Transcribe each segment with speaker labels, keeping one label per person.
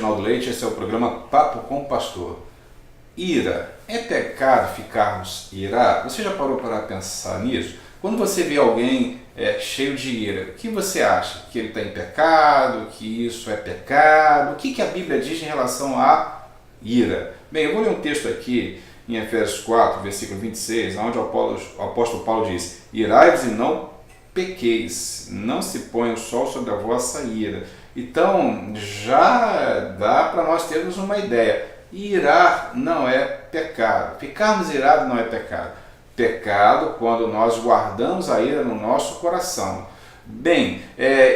Speaker 1: Reginaldo Leite, esse é o programa Papo com o Pastor. Ira, é pecado ficarmos irados? Você já parou para pensar nisso? Quando você vê alguém cheio de ira, o que você acha? Que ele está em pecado? Que isso é pecado? O que a Bíblia diz em relação à ira? Bem, eu vou ler um texto aqui em Efésios 4, versículo 26, onde o apóstolo Paulo diz: irai-vos e não pequeis, não se ponha o sol sobre a vossa ira. Então, já dá para nós termos uma ideia. Irar não é pecado. Ficarmos irados não é pecado. Pecado quando nós guardamos a ira no nosso coração. Bem,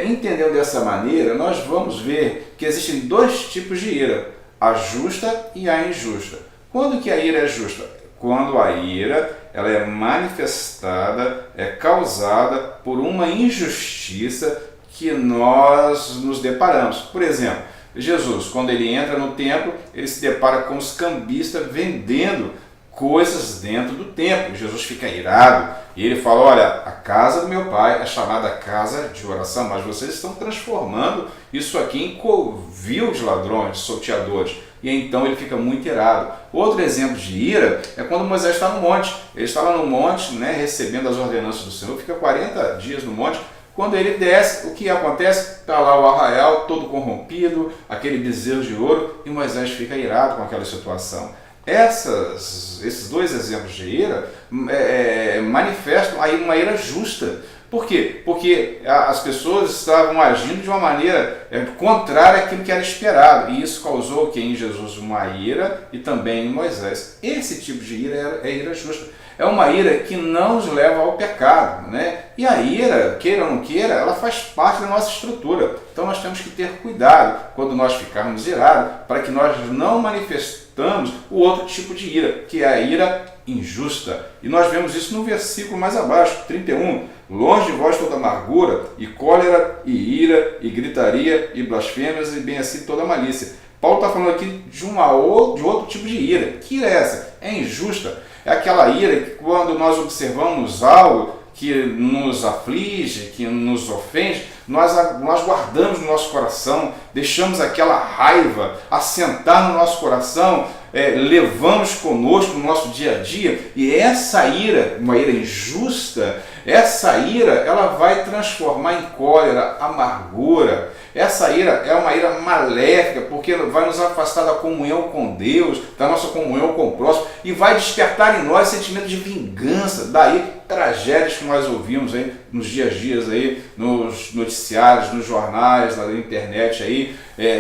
Speaker 1: entendendo dessa maneira, nós vamos ver que existem dois tipos de ira: a justa e a injusta. Quando que a ira é justa? Quando a ira ela é manifestada, é causada por uma injustiça que nós nos deparamos. Por exemplo, Jesus, quando ele entra no templo, ele se depara com os cambistas vendendo coisas dentro do templo. Jesus fica irado e ele fala: olha, a casa do meu pai é chamada casa de oração, mas vocês estão transformando isso aqui em covil de ladrões, de salteadores. E então ele fica muito irado. Outro exemplo de ira é quando Moisés está no monte. Ele está lá no monte, recebendo as ordenanças do Senhor, fica 40 dias no monte. Quando ele desce, o que acontece? Está lá o arraial todo corrompido, aquele bezerro de ouro, e Moisés fica irado com aquela situação. Esses dois exemplos de ira manifestam aí uma ira justa. Por quê? Porque as pessoas estavam agindo de uma maneira contrária àquilo que era esperado. E isso causou em Jesus uma ira e também em Moisés. Esse tipo de ira é ira justa. É uma ira que não nos leva ao pecado, E a ira, queira ou não queira, ela faz parte da nossa estrutura. Então nós temos que ter cuidado quando nós ficarmos irados, para que nós não manifestamos o outro tipo de ira, que é a ira injusta. E nós vemos isso no versículo mais abaixo, 31. Longe de vós toda amargura, e cólera, e ira, e gritaria, e blasfêmias, e bem assim toda malícia. Paulo está falando aqui de outro tipo de ira. Que ira é essa? É injusta. É aquela ira que quando nós observamos algo que nos aflige, que nos ofende, nós guardamos no nosso coração, deixamos aquela raiva assentar no nosso coração, levamos conosco no nosso dia a dia, e essa ira, uma ira injusta, essa ira ela vai transformar em cólera, amargura. Essa ira é uma ira maléfica, porque vai nos afastar da comunhão com Deus, da nossa comunhão com o próximo, e vai despertar em nós sentimento de vingança. Daí tragédias que nós ouvimos aí nos dias a dias, aí, nos noticiários, nos jornais, na internet, aí,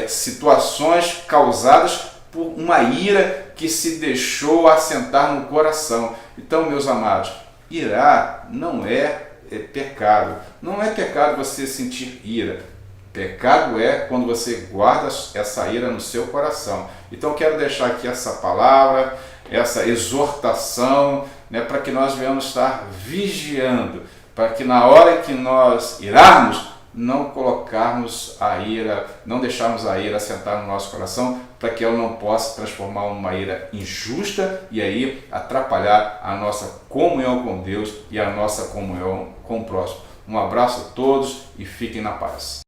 Speaker 1: situações causadas por uma ira que se deixou assentar no coração. Então, meus amados, irar não é pecado. Não é pecado você sentir ira. Pecado é quando você guarda essa ira no seu coração. Então eu quero deixar aqui essa palavra, essa exortação, para que nós venhamos estar vigiando, para que na hora que nós irarmos, não colocarmos a ira, não deixarmos a ira assentar no nosso coração, para que ela não possa transformar uma ira injusta e aí atrapalhar a nossa comunhão com Deus e a nossa comunhão com o próximo. Um abraço a todos e fiquem na paz.